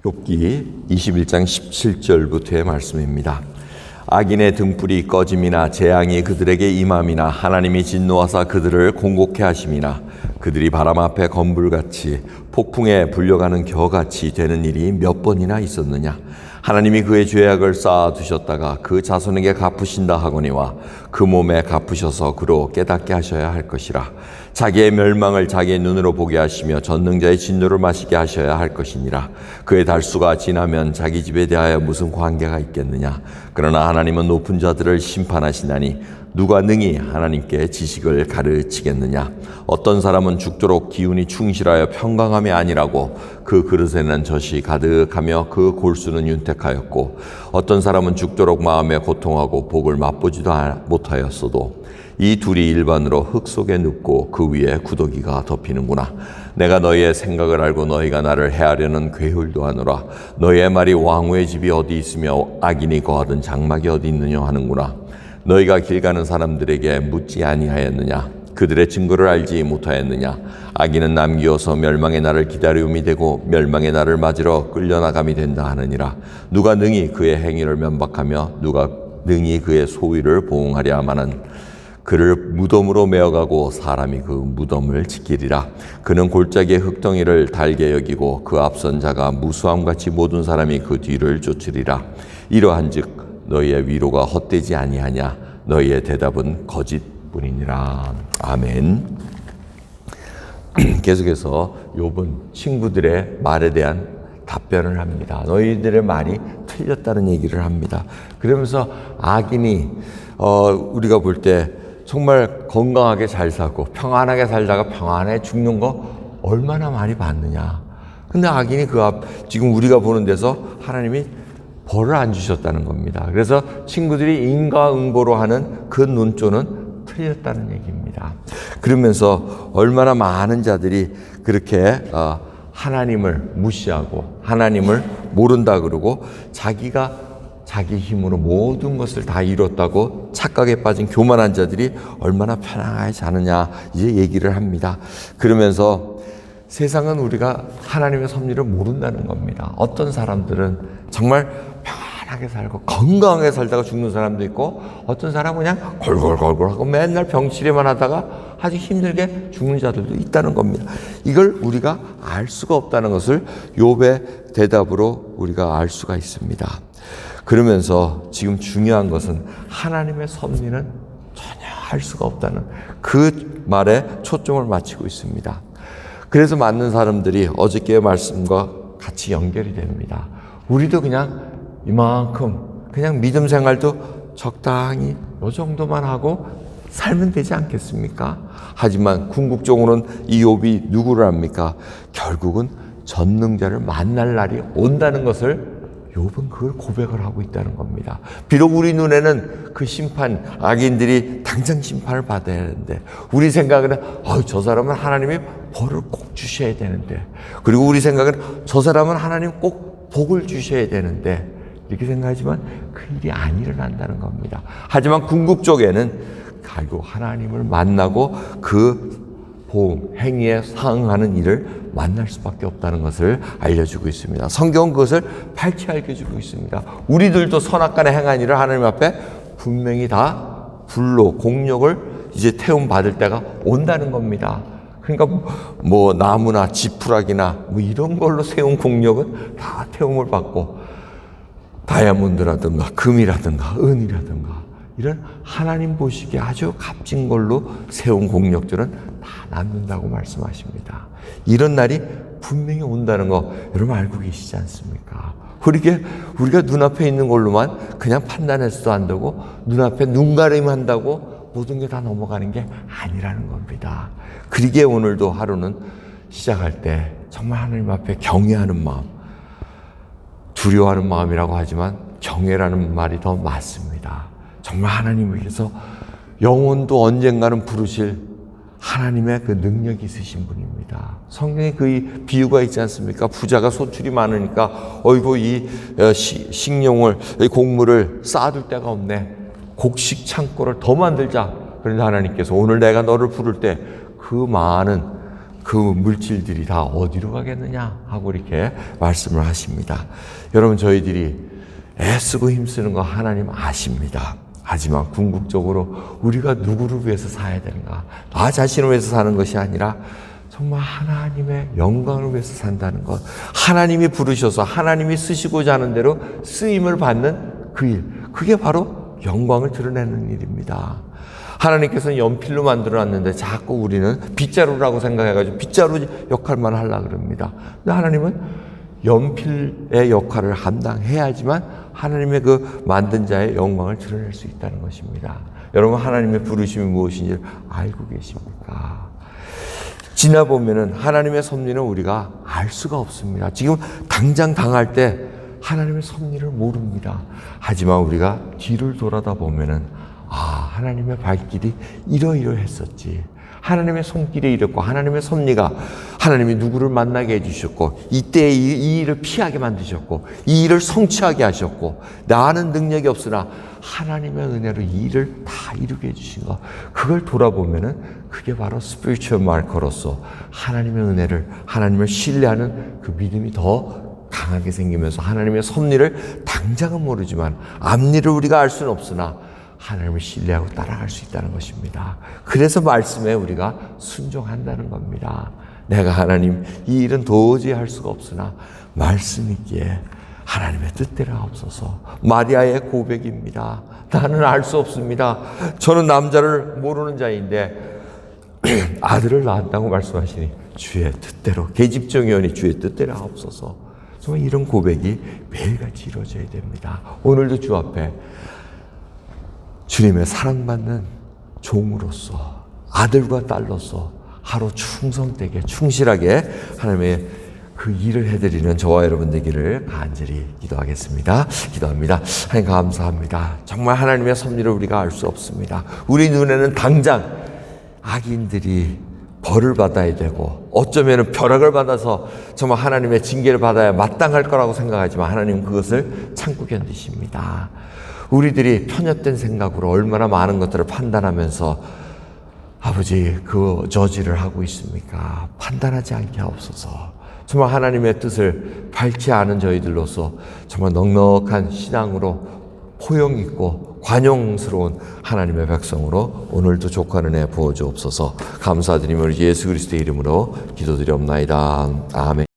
욥기 21장 17절부터의 말씀입니다. 악인의 등불이 꺼짐이나 재앙이 그들에게 임함이나 하나님이 진노하사 그들을 공곡해 하심이나 그들이 바람 앞에 건불같이 폭풍에 불려가는 겨같이 되는 일이 몇 번이나 있었느냐. 하나님이 그의 죄악을 쌓아두셨다가 그 자손에게 갚으신다 하거니와 그 몸에 갚으셔서 그로 깨닫게 하셔야 할 것이라. 자기의 멸망을 자기의 눈으로 보게 하시며 전능자의 진노를 마시게 하셔야 할 것이니라. 그의 달수가 지나면 자기 집에 대하여 무슨 관계가 있겠느냐. 그러나 하나님은 높은 자들을 심판하시나니 누가 능히 하나님께 지식을 가르치겠느냐. 어떤 사람은 죽도록 기운이 충실하여 평강함이 아니라고 그 그릇에는 젖이 가득하며 그 골수는 윤택하였고 어떤 사람은 죽도록 마음에 고통하고 복을 맛보지도 못하였어도 이 둘이 일반으로 흙 속에 눕고 그 위에 구더기가 덮이는구나. 내가 너희의 생각을 알고 너희가 나를 해하려는 괴울도 하노라. 너희의 말이 왕후의 집이 어디 있으며 악인이 거하던 장막이 어디 있느냐 하는구나. 너희가 길 가는 사람들에게 묻지 아니하였느냐. 그들의 증거를 알지 못하였느냐. 악인은 남기어서 멸망의 날을 기다림이 되고 멸망의 날을 맞으러 끌려나감이 된다 하느니라. 누가 능히 그의 행위를 면박하며 누가 능히 그의 소위를 보응하랴 하마는 그를 무덤으로 메어가고 사람이 그 무덤을 지키리라. 그는 골짜기의 흙덩이를 달게 여기고 그 앞선 자가 무수함같이 모든 사람이 그 뒤를 쫓으리라. 이러한즉 너희의 위로가 헛되지 아니하냐. 너희의 대답은 거짓뿐이니라. 아멘. 계속해서 욥은 친구들의 말에 대한 답변을 합니다. 너희들의 말이 틀렸다는 얘기를 합니다. 그러면서 악인이 우리가 볼 때 정말 건강하게 잘 살고 평안하게 살다가 평안해 죽는 거 얼마나 많이 봤느냐. 근데 악인이 지금 우리가 보는 데서 하나님이 벌을 안 주셨다는 겁니다. 그래서 친구들이 인과응보로 하는 그 논조는 틀렸다는 얘기입니다. 그러면서 얼마나 많은 자들이 그렇게 하나님을 무시하고 하나님을 모른다 그러고 자기가 자기 힘으로 모든 것을 다 이뤘다고 착각에 빠진 교만한 자들이 얼마나 편안하게 사느냐 이제 얘기를 합니다. 그러면서 세상은 우리가 하나님의 섭리를 모른다는 겁니다. 어떤 사람들은 정말 편안하게 살고 건강하게 살다가 죽는 사람도 있고 어떤 사람은 그냥 골골골골하고 맨날 병치레만 하다가 아주 힘들게 죽는 자들도 있다는 겁니다. 이걸 우리가 알 수가 없다는 것을 욥의 대답으로 우리가 알 수가 있습니다. 그러면서 지금 중요한 것은 하나님의 섭리는 전혀 알 수가 없다는 그 말에 초점을 맞추고 있습니다. 그래서 많은 사람들이 어저께의 말씀과 같이 연결이 됩니다. 우리도 그냥 이만큼 그냥 믿음 생활도 적당히 이 정도만 하고 살면 되지 않겠습니까? 하지만 궁극적으로는 이 욥이 누구를 합니까? 결국은 전능자를 만날 날이 온다는 것을 욥은 그걸 고백을 하고 있다는 겁니다. 비록 우리 눈에는 그 심판, 악인들이 당장 심판을 받아야 하는데 우리 생각에는 저 사람은 하나님이 벌을 꼭 주셔야 되는데 그리고 우리 생각에는 저 사람은 하나님 꼭 복을 주셔야 되는데 이렇게 생각하지만 그 일이 안 일어난다는 겁니다. 하지만 궁극적에는 결국 하나님을 만나고 그 보험, 행위에 상응하는 일을 만날 수밖에 없다는 것을 알려주고 있습니다. 성경은 그것을 밝히 알려주고 있습니다. 우리들도 선악간에 행한 일을 하나님 앞에 분명히 다 불로 공력을 이제 태움 받을 때가 온다는 겁니다. 그러니까 뭐 나무나 지푸라기나 뭐 이런 걸로 세운 공력은 다 태움을 받고 다이아몬드라든가 금이라든가 은이라든가 이런 하나님 보시기에 아주 값진 걸로 세운 공력들은 다 남는다고 말씀하십니다. 이런 날이 분명히 온다는 거 여러분 알고 계시지 않습니까? 우리가 눈앞에 있는 걸로만 그냥 판단해서도 안 되고 눈앞에 눈가림 한다고 모든 게 다 넘어가는 게 아니라는 겁니다. 그러기에 오늘도 하루는 시작할 때 정말 하나님 앞에 경외하는 마음, 두려워하는 마음이라고 하지만 경외라는 말이 더 맞습니다. 정말 하나님을 위해서 영혼도 언젠가는 부르실 하나님의 그 능력이 있으신 분입니다. 성경에 그 비유가 있지 않습니까? 부자가 소출이 많으니까 어이구 이 식용을 이 곡물을 쌓아둘 데가 없네. 곡식 창고를 더 만들자. 그런데 하나님께서 오늘 내가 너를 부를 때 그 많은 그 물질들이 다 어디로 가겠느냐 하고 이렇게 말씀을 하십니다. 여러분, 저희들이 애쓰고 힘쓰는 거 하나님 아십니다. 하지만 궁극적으로 우리가 누구를 위해서 살아야 되는가? 나 자신을 위해서 사는 것이 아니라 정말 하나님의 영광을 위해서 산다는 것. 하나님이 부르셔서 하나님이 쓰시고자 하는 대로 쓰임을 받는 그 일. 그게 바로 영광을 드러내는 일입니다. 하나님께서는 연필로 만들어놨는데 자꾸 우리는 빗자루라고 생각해가지고 빗자루 역할만 하려고 그럽니다. 근데 하나님은 연필의 역할을 감당해야지만 하나님의 그 만든 자의 영광을 드러낼 수 있다는 것입니다. 여러분, 하나님의 부르심이 무엇인지 알고 계십니까? 지나보면은 하나님의 섭리는 우리가 알 수가 없습니다. 지금 당장 당할 때 하나님의 섭리를 모릅니다. 하지만 우리가 뒤를 돌아다 보면은 하나님의 발길이 이러이러했었지. 하나님의 손길이 이랬고 하나님의 섭리가 하나님이 누구를 만나게 해주셨고 이때 이 일을 피하게 만드셨고 이 일을 성취하게 하셨고 나는 능력이 없으나 하나님의 은혜로 이 일을 다 이루게 해주신 것, 그걸 돌아보면은 그게 바로 스피리추얼 마커로서 하나님의 은혜를, 하나님을 신뢰하는 그 믿음이 더 강하게 생기면서 하나님의 섭리를 당장은 모르지만 앞일을 우리가 알 수는 없으나 하나님을 신뢰하고 따라갈 수 있다는 것입니다. 그래서 말씀에 우리가 순종한다는 겁니다. 내가 하나님 이 일은 도저히 할 수가 없으나 말씀 있기에 하나님의 뜻대로 하옵소서. 마리아의 고백입니다. 나는 알 수 없습니다. 저는 남자를 모르는 자인데 아들을 낳았다고 말씀하시니 주의 뜻대로, 계집종이오니 주의 뜻대로 하옵소서. 정말 이런 고백이 매일같이 이루어져야 됩니다. 오늘도 주 앞에 주님의 사랑받는 종으로서, 아들과 딸로서 하루 충성되게 충실하게 하나님의 그 일을 해드리는 저와 여러분 되기를 간절히 기도하겠습니다. 기도합니다. 하나님 감사합니다. 정말 하나님의 섭리를 우리가 알 수 없습니다. 우리 눈에는 당장 악인들이 벌을 받아야 되고 어쩌면 벼락을 받아서 정말 하나님의 징계를 받아야 마땅할 거라고 생각하지만 하나님은 그것을 참고 견디십니다. 우리들이 편협된 생각으로 얼마나 많은 것들을 판단하면서 아버지 그 저지를 하고 있습니까? 판단하지 않게 하옵소서. 정말 하나님의 뜻을 밟지 않은 저희들로서 정말 넉넉한 신앙으로 포용 있고 관용스러운 하나님의 백성으로 오늘도 족한 은혜 부어주옵소서. 감사드리며 예수 그리스도의 이름으로 기도드리옵나이다. 아멘.